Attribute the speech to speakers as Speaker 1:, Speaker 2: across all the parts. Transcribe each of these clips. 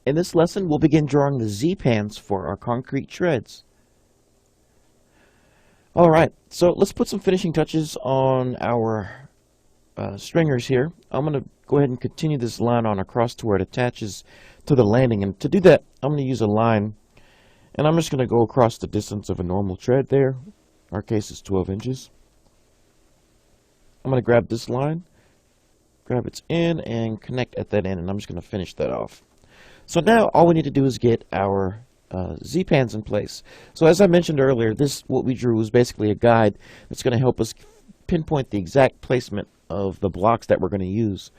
Speaker 1: In this lesson, we'll begin drawing the Z-pans for our concrete treads. Alright, so let's put some finishing touches on our stringers here. I'm going to go ahead and continue this line on across to where it attaches to the landing. And to do that, I'm going to use a line, and I'm just going to go across the distance of a normal tread there. Our case is 12 inches. I'm going to grab this line, grab its end, and connect at that end, and I'm just going to finish that off. So now all we need to do is get our Z-pans in place. So as I mentioned earlier, what we drew was basically a guide that's going to help us pinpoint the exact placement of the blocks that we're going to use.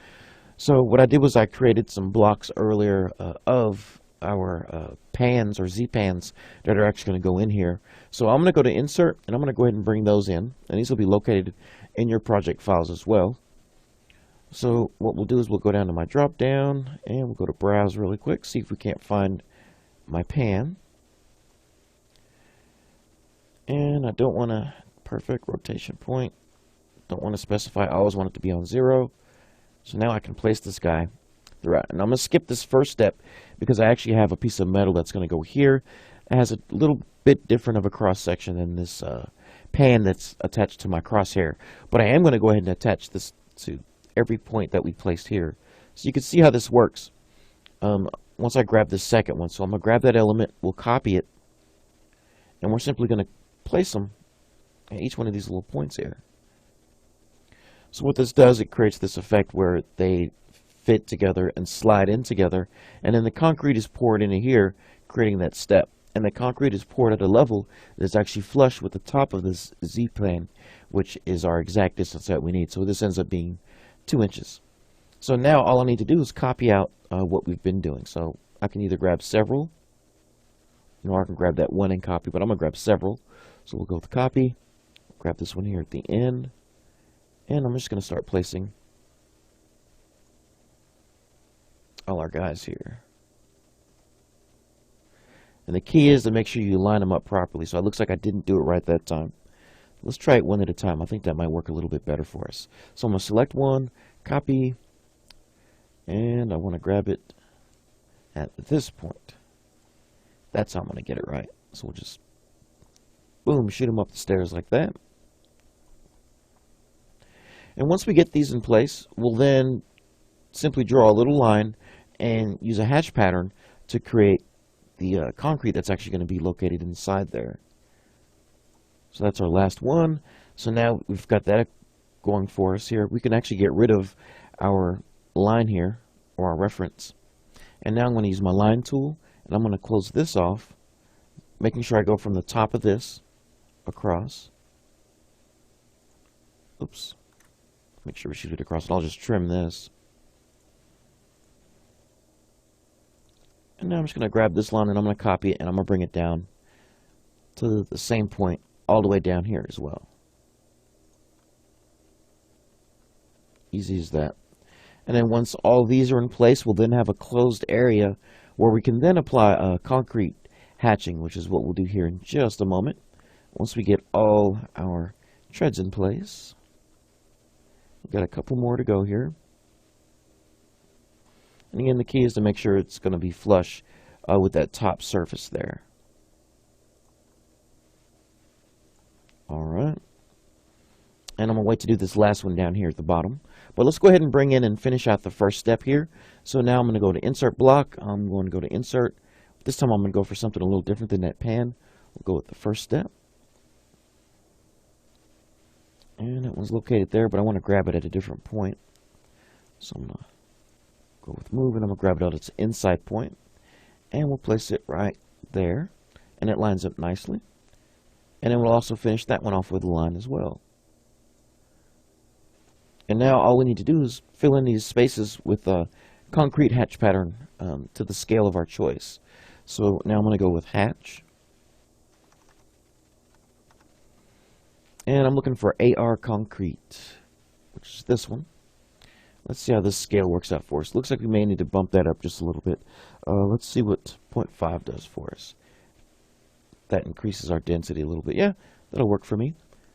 Speaker 1: So what I did was I created some blocks earlier of our pans or Z-pans that are actually going to go in here. So I'm going to go to Insert, and I'm going to go ahead and bring those in. And these will be located in your project files as well. So what we'll do is we'll go down to my drop down, and we'll go to Browse really quick, see if we can't find my pan. And I don't want a perfect rotation point. Don't want to specify. I always want it to be on 0. So now I can place this guy throughout. And I'm going to skip this first step because I actually have a piece of metal that's going to go here. It has a little bit different of a cross section than this pan that's attached to my crosshair. But I am going to go ahead and attach this to every point that we placed here. So you can see how this works. Once I grab this second one, so I'm going to grab that element, we'll copy it, and we're simply going to place them at each one of these little points here. So what this does, it creates this effect where they fit together and slide in together, and then the concrete is poured into here, creating that step. And the concrete is poured at a level that is actually flush with the top of this Z-plane, which is our exact distance that we need. So this ends up being 2 inches. So now all I need to do is copy out what we've been doing. So I can either grab several, or I can grab that one and copy, but I'm going to grab several. So we'll go with copy, grab this one here at the end, and I'm just going to start placing all our guys here. And the key is to make sure you line them up properly. So it looks like I didn't do it right that time. Let's try it one at a time. I think that might work a little bit better for us. So I'm going to select one, copy, and I want to grab it at this point. That's how I'm going to get it right. So we'll just, boom, shoot them up the stairs like that. And once we get these in place, we'll then simply draw a little line and use a hatch pattern to create the concrete that's actually going to be located inside there. So that's our last one. So now we've got that going for us here. We can actually get rid of our line here, or our reference. And now I'm going to use my line tool, and I'm going to close this off, making sure I go from the top of this across. Oops. Make sure we shoot it across, and I'll just trim this. And now I'm just going to grab this line, and I'm going to copy it, and I'm going to bring it down to the same point all the way down here as well. Easy as that. And then once all these are in place, we'll then have a closed area where we can then apply concrete hatching, which is what we'll do here in just a moment. Once we get all our treads in place. We've got a couple more to go here. And again, the key is to make sure it's going to be flush with that top surface there. Alright. And I'm going to wait to do this last one down here at the bottom. But let's go ahead and bring in and finish out the first step here. So now I'm going to go to Insert Block. I'm going to go to Insert. This time I'm going to go for something a little different than that pan. We'll go with the first step. And that one's located there, but I want to grab it at a different point. So I'm going to go with Move, and I'm going to grab it at its inside point. And we'll place it right there. And it lines up nicely. And then we'll also finish that one off with a line as well. And now all we need to do is fill in these spaces with a concrete hatch pattern to the scale of our choice. So now I'm going to go with hatch. And I'm looking for AR concrete, which is this one. Let's see how this scale works out for us. Looks like we may need to bump that up just a little bit. Let's see what 0.5 does for us. That increases our density a little bit. Yeah, that'll work for me.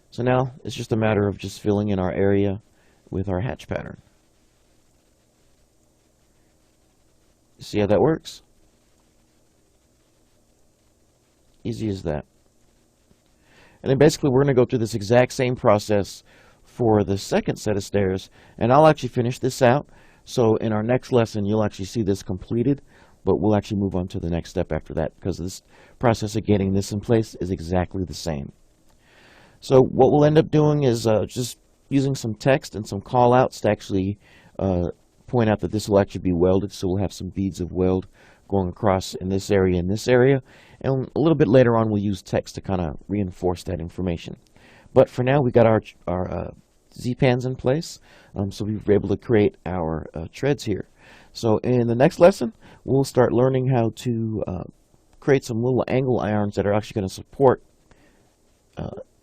Speaker 1: So now it's just a matter of just filling in our area with our hatch pattern. See how that works? Easy as that. And then basically we're going to go through this exact same process for the second set of stairs, and I'll actually finish this out. So in our next lesson, you'll actually see this completed, but we'll actually move on to the next step after that because this process of getting this in place is exactly the same. So what we'll end up doing is just using some text and some call outs to actually point out that this will actually be welded. So we'll have some beads of weld going across in this area and this area. And a little bit later on, we'll use text to kind of reinforce that information. But for now, we got our Z-pans in place. So we've been able to create our treads here. So in the next lesson, we'll start learning how to create some little angle irons that are actually going to support,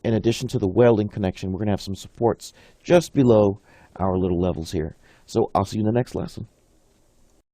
Speaker 1: in addition to the welding connection, we're going to have some supports just below our little levels here. So I'll see you in the next lesson.